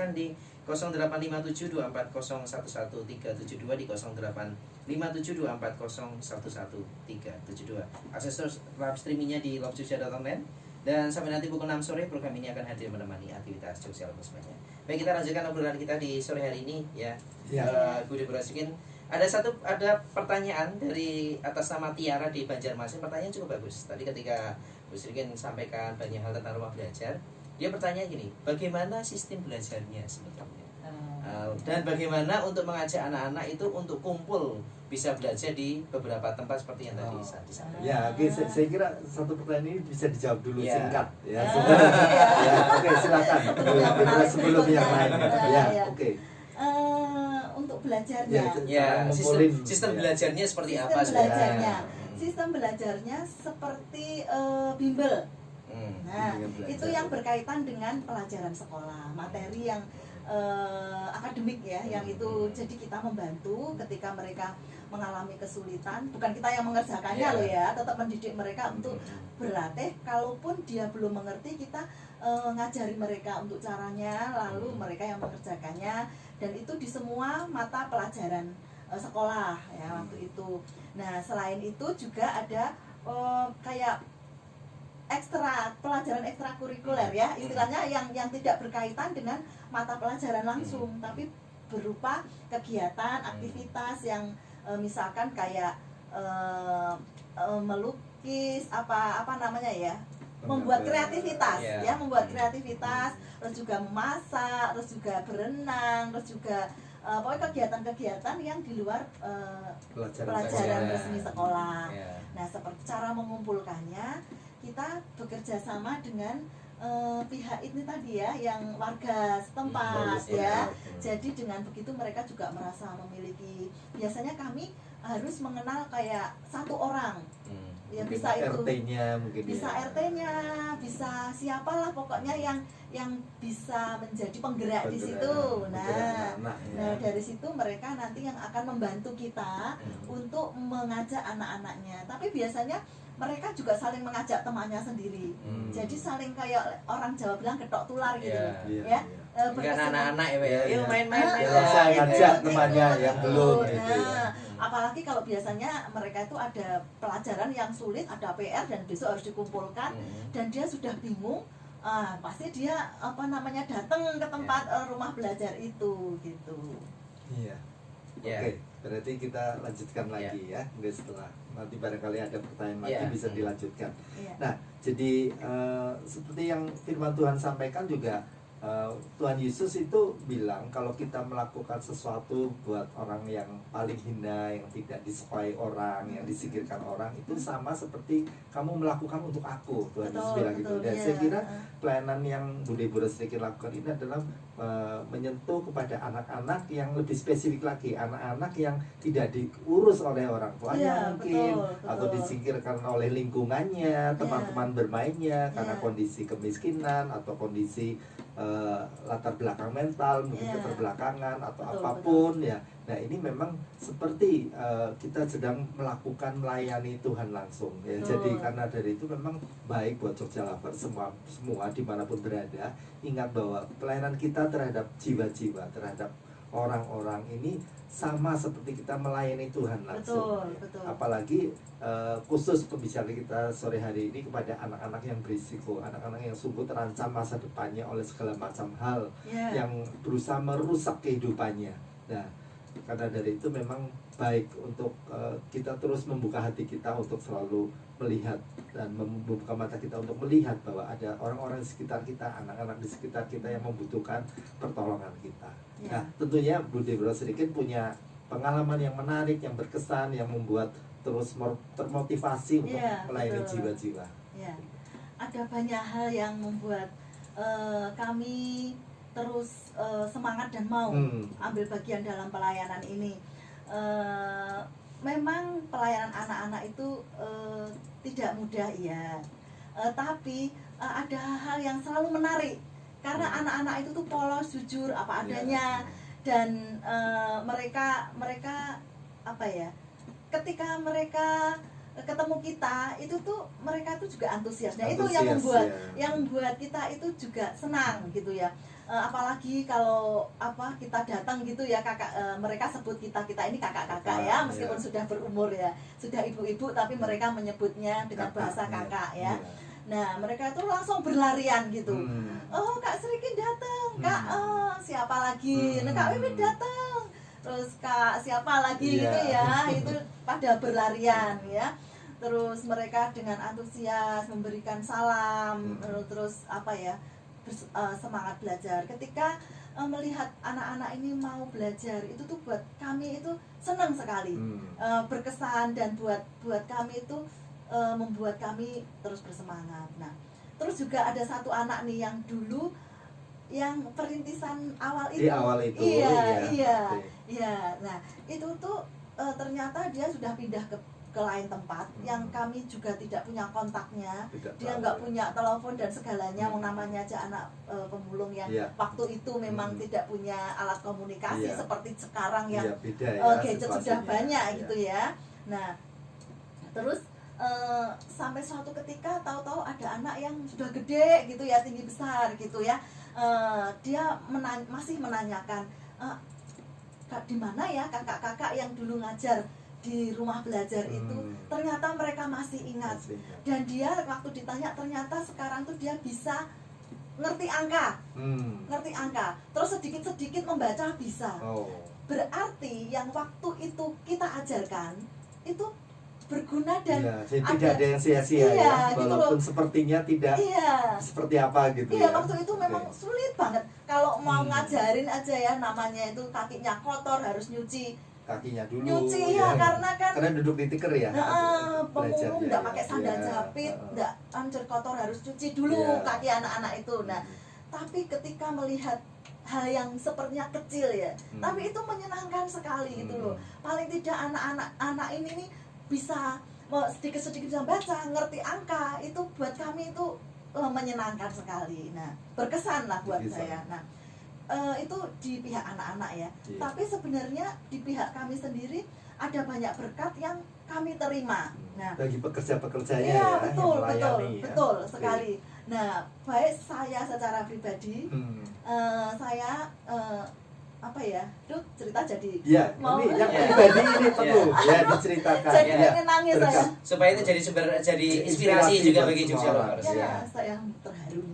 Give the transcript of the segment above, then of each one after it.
silakan di 085724011372 di 085724011372. Akses terus live streamingnya di lovejogja.online. Dan sampai nanti pukul 6 sore program ini akan hadir menemani aktivitas Jogja Lepas semuanya. Baik, kita lanjutkan obrolan kita di sore hari ini ya. Budi Burasikin, ada pertanyaan dari atas nama Tiara di Banjarmasin. Pertanyaan cukup bagus. Tadi ketika Bu Srikin sampaikan banyak hal tentang rumah belajar, dia bertanya gini, bagaimana sistem belajarnya sebetulnya? Dan bagaimana untuk mengajak anak-anak itu untuk kumpul bisa belajar di beberapa tempat seperti yang tadi disampaikan. Ya, oke, saya kira satu pertanyaan ini bisa dijawab dulu singkat ya. Oke, silakan. Sebelum yang lain. Oke. Untuk belajarnya. Sistem belajarnya seperti apa sebenarnya? Sistem belajarnya seperti bimbel. Nah, itu yang berkaitan dengan pelajaran sekolah, materi yang akademik ya, yang itu jadi kita membantu ketika mereka mengalami kesulitan, bukan kita yang mengerjakannya loh ya, tetap mendidik mereka untuk berlatih. Kalaupun dia belum mengerti, kita ngajari mereka untuk caranya, lalu mereka yang mengerjakannya, dan itu di semua mata pelajaran sekolah ya waktu itu. Nah, selain itu juga ada kayak pelajaran ekstrakurikuler ya, istilahnya yang tidak berkaitan dengan mata pelajaran langsung, tapi berupa kegiatan, aktivitas yang misalkan kayak melukis, apa namanya ya, membuat kreativitas ya, membuat kreativitas, terus juga memasak, terus juga berenang, terus juga pokoknya kegiatan-kegiatan yang di luar pelajaran resmi sekolah. Nah, seperti cara mengumpulkannya, kita bekerja sama dengan pihak ini tadi ya, yang warga setempat ya. Jadi dengan begitu mereka juga merasa memiliki, biasanya kami harus mengenal kayak satu orang. Ya mungkin bisa itu RT-nya mungkin bisa ya. RT-nya, bisa siapalah pokoknya yang bisa menjadi penggerak di situ. Nah, dari situ mereka nanti yang akan membantu kita untuk mengajak anak-anaknya. Tapi biasanya mereka juga saling mengajak temannya sendiri. Jadi saling kayak orang Jawa bilang ketok tular gitu. Ya. Bukan anak-anak ya, yuk main-main. Saya ngajak temannya yang belum gitu. Apalagi kalau biasanya mereka itu ada pelajaran yang sulit, ada PR dan besok harus dikumpulkan, dan dia sudah bingung, pasti dia datang ke tempat rumah belajar itu gitu. Iya. Oke, berarti kita lanjutkan lagi ya. Setelah nanti barangkali ada pertanyaan lagi bisa dilanjutkan. Nah, jadi seperti yang firman Tuhan sampaikan juga, Tuhan Yesus itu bilang kalau kita melakukan sesuatu buat orang yang paling hina, yang tidak disukai orang, yang disingkirkan orang, itu sama seperti kamu melakukan untuk aku. Tuhan Yesus bilang gitu. Dan saya kira pelayanan yang Budi Burasikin lakukan ini adalah menyentuh kepada anak-anak yang lebih spesifik lagi, anak-anak yang tidak diurus oleh orang tuanya mungkin, atau disingkirkan oleh lingkungannya, teman-teman bermainnya karena kondisi kemiskinan atau kondisi latar belakang mental, mungkin keterbelakangan atau apapun ya. Nah, ini memang seperti kita sedang melakukan melayani Tuhan langsung ya. Jadi karena dari itu memang baik buat Jogja Lovers semua dimanapun berada, ingat bahwa pelayanan kita terhadap jiwa-jiwa, terhadap orang-orang ini sama seperti kita melayani Tuhan langsung. Betul. Apalagi khusus pembicaraan kita sore hari ini kepada anak-anak yang berisiko, anak-anak yang sungguh terancam masa depannya oleh segala macam hal yang berusaha merusak kehidupannya. Nah, karena dari itu memang baik untuk kita terus membuka hati kita untuk selalu melihat dan membuka mata kita untuk melihat bahwa ada orang-orang di sekitar kita, anak-anak di sekitar kita yang membutuhkan pertolongan kita. Nah, tentunya Budi Burasikin punya pengalaman yang menarik, yang berkesan, yang membuat terus termotivasi untuk melayani jiwa-jiwa. Ada banyak hal yang membuat kami terus semangat dan mau ambil bagian dalam pelayanan ini. Memang pelayanan anak-anak itu tidak mudah ya, tapi ada hal yang selalu menarik karena anak-anak itu tuh polos, jujur, apa adanya, dan mereka apa ya, ketika mereka ketemu kita itu tuh mereka tuh juga antusias. Nah, itu yang membuat kita itu juga senang gitu ya. apalagi kalau kita datang gitu ya kakak, mereka sebut kita ini kakak-kakak ya, meskipun sudah berumur ya, sudah ibu-ibu, tapi mereka menyebutnya dengan bahasa kakak ya. Nah mereka itu langsung berlarian gitu. Oh Kak Srikin datang, Kak siapa lagi, nah Kak Wiwit datang, terus Kak siapa lagi gitu ya, itu pada berlarian ya. Terus mereka dengan antusias memberikan salam, terus semangat belajar. Ketika melihat anak-anak ini mau belajar, itu tuh buat kami itu senang sekali, berkesan, dan buat kami itu membuat kami terus bersemangat. Nah, terus juga ada satu anak nih yang dulu yang perintisan awal itu. Di awal itu. Iya. Nah, itu tuh ternyata dia sudah pindah ke lain tempat yang kami juga tidak punya kontaknya, dia nggak punya telepon dan segalanya, namanya aja anak pemulung yang waktu itu memang tidak punya alat komunikasi seperti sekarang yang gadget sudah banyak gitu ya. Nah terus sampai suatu ketika tahu-tahu ada anak yang sudah gede gitu ya, tinggi besar gitu ya, dia masih menanyakan, di mana ya kakak-kakak yang dulu ngajar di rumah belajar itu. Ternyata mereka masih ingat, dan dia waktu ditanya ternyata sekarang tuh dia bisa ngerti angka, terus sedikit-sedikit membaca bisa. Berarti yang waktu itu kita ajarkan itu berguna dan tidak ada yang sia-sia ya, walaupun gitu sepertinya tidak seperti apa gitu ya. Waktu itu memang sulit banget kalau mau ngajarin aja ya, namanya itu kakinya kotor, harus nyuci kakinya dulu. Nyuci karena duduk di tikar ya. Pemulung nggak pakai sandal jepit, nggak hancur kotor, harus cuci dulu kaki anak-anak itu. Nah, tapi ketika melihat hal yang sepertinya kecil ya, tapi itu menyenangkan sekali gitu loh. Paling tidak anak-anak ini nih bisa sedikit-sedikit bisa baca, ngerti angka, itu buat kami itu menyenangkan sekali. Nah, berkesan lah buat saya. Nah, itu di pihak anak-anak ya. Tapi sebenarnya di pihak kami sendiri ada banyak berkat yang kami terima. Nah, bagi pekerja-pekerjanya betul sekali. Nah, baik saya secara pribadi, saya cerita jadi mau ini yang pribadi ini perlu diceritakan. Jadi pengen nangis saya. Supaya itu jadi inspirasi juga bagi Jogja Lovers. Saya terharu.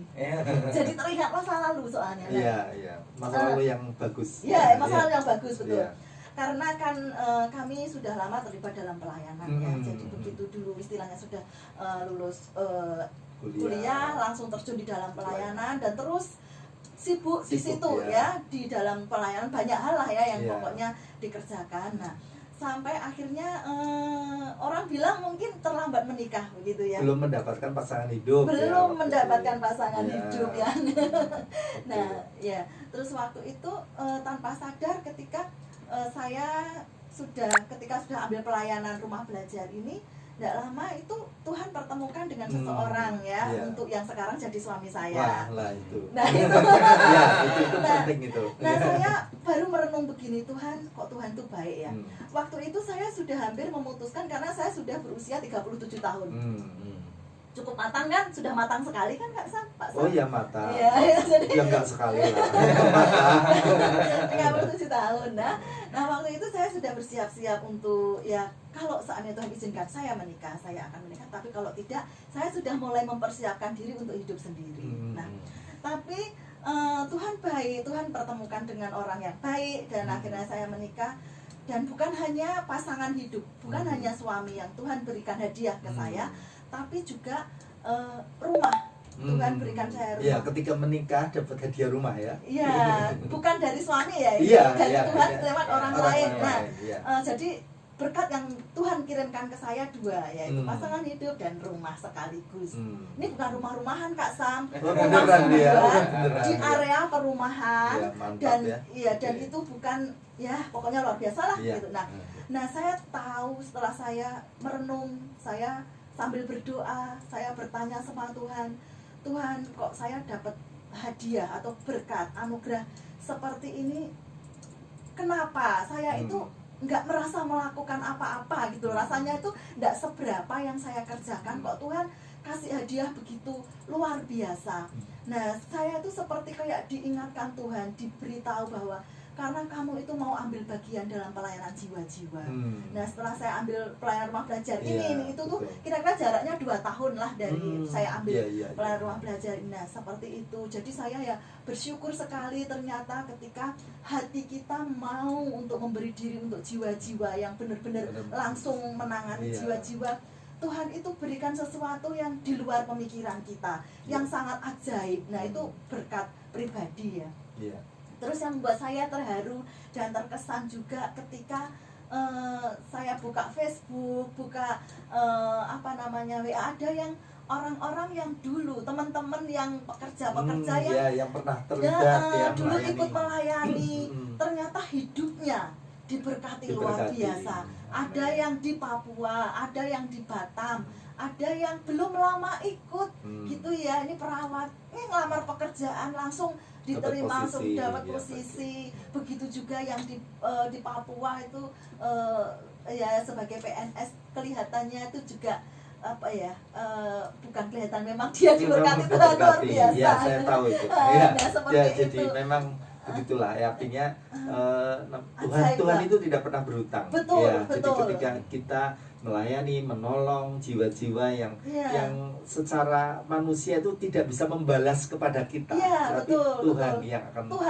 Jadi teringat masa lalu soalnya. Masa lalu yang bagus. Masa lalu yang bagus betul. Karena kan kami sudah lama terlibat dalam pelayanan ya. Jadi begitu dulu istilahnya sudah lulus kuliah, langsung terjun di dalam pelayanan dan terus sibuk di situ ya, di dalam pelayanan banyak hal lah ya yang pokoknya dikerjakan. Nah, sampai akhirnya orang bilang mungkin terlambat menikah begitu ya. Belum mendapatkan pasangan hidup. Pasangan hidup ya. Nah, terus waktu itu tanpa sadar ketika saya ketika sudah ambil pelayanan rumah belajar ini, tidak lama itu Tuhan pertemukan dengan seseorang untuk yang sekarang jadi suami saya. Itu. Nah itu, itu penting itu. Nah saya baru merenung begini, Tuhan kok Tuhan itu baik ya. Waktu itu saya sudah hampir memutuskan karena saya sudah berusia 37 tahun. Cukup matang kan? Sudah matang sekali kan Kak Sam? Pak Sam? Oh iya matang. Jadi enggak sekali lah. 37 tahun. Nah waktu itu saya sudah bersiap-siap untuk kalau seandainya Tuhan izinkan saya menikah, saya akan menikah. Tapi kalau tidak, saya sudah mulai mempersiapkan diri untuk hidup sendiri. Nah, tapi Tuhan baik, Tuhan pertemukan dengan orang yang baik dan akhirnya saya menikah. Dan bukan hanya pasangan hidup, bukan hanya suami yang Tuhan berikan hadiah ke saya, tapi juga rumah. Tuhan berikan saya rumah. Iya, ketika menikah dapat hadiah rumah ya. Iya, bukan dari suami ya, dari Tuhan lewat orang lain. Nah, jadi berkat yang Tuhan kirimkan ke saya dua, yaitu pasangan hidup dan rumah sekaligus. Ini bukan rumah-rumahan Kak Sam, rumah di area perumahan dan dan itu bukan pokoknya luar biasa lah gitu. Nah saya tahu setelah saya merenung, saya sambil berdoa, saya bertanya sama Tuhan, Tuhan kok saya dapat hadiah atau berkat anugerah seperti ini, kenapa saya itu nggak merasa melakukan apa-apa gitu, rasanya itu nggak seberapa yang saya kerjakan, kok Tuhan kasih hadiah begitu luar biasa. Nah, saya itu seperti kayak diingatkan Tuhan, diberitahu bahwa karena kamu itu mau ambil bagian dalam pelayanan jiwa-jiwa. Nah, setelah saya ambil pelayanan rumah belajar ini itu tuh kira-kira jaraknya 2 tahun lah dari saya ambil pelayanan rumah belajar. Nah, seperti itu. Jadi saya ya bersyukur sekali ternyata ketika hati kita mau untuk memberi diri untuk jiwa-jiwa yang benar-benar langsung menangani jiwa-jiwa, Tuhan itu berikan sesuatu yang di luar pemikiran kita, yang sangat ajaib. Nah, itu berkat pribadi ya. Terus yang membuat saya terharu dan terkesan juga ketika saya buka Facebook, buka WA, ada yang orang-orang yang dulu, teman-teman yang pekerja-pekerja yang pernah terlibat dulu ikut melayani, ternyata hidupnya diberkati luar biasa. Ada yang di Papua, ada yang di Batam, ada yang belum lama ikut gitu ya. Ini perawat, ini ngelamar pekerjaan langsung diterima, langsung dapat posisi. Begitu juga yang di Papua itu ya sebagai PNS, kelihatannya itu juga bukan kelihatan, memang dia diberkati Tuhan luar biasa. Ya, saya tahu itu. Nah, seperti jadi itu. memang begitulah ya, artinya Ajaib, Tuhan itu tidak pernah berhutang. Betul. Jadi ketika kita melayani, menolong jiwa-jiwa yang secara manusia itu tidak bisa membalas kepada kita, tapi Tuhan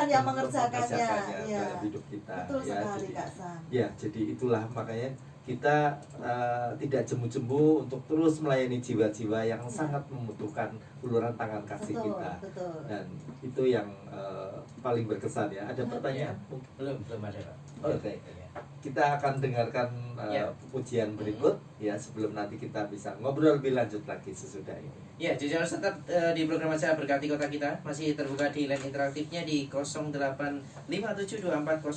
yang mengerjakannya dalam hidup kita. Betul sekali, Kak Sam. Jadi itulah makanya kita tidak jemu-jemu untuk terus melayani jiwa-jiwa yang sangat membutuhkan uluran tangan kasih kita. Dan itu yang paling berkesan ya. Ada pertanyaan? Belum ada, Pak. Oke. Kita akan dengarkan pujian berikut ya, sebelum nanti kita bisa ngobrol lebih lanjut lagi sesudah ini. Ya, jadi harus tetap di program Acara Berkati Kota Kita masih terbuka di line interaktifnya di 085724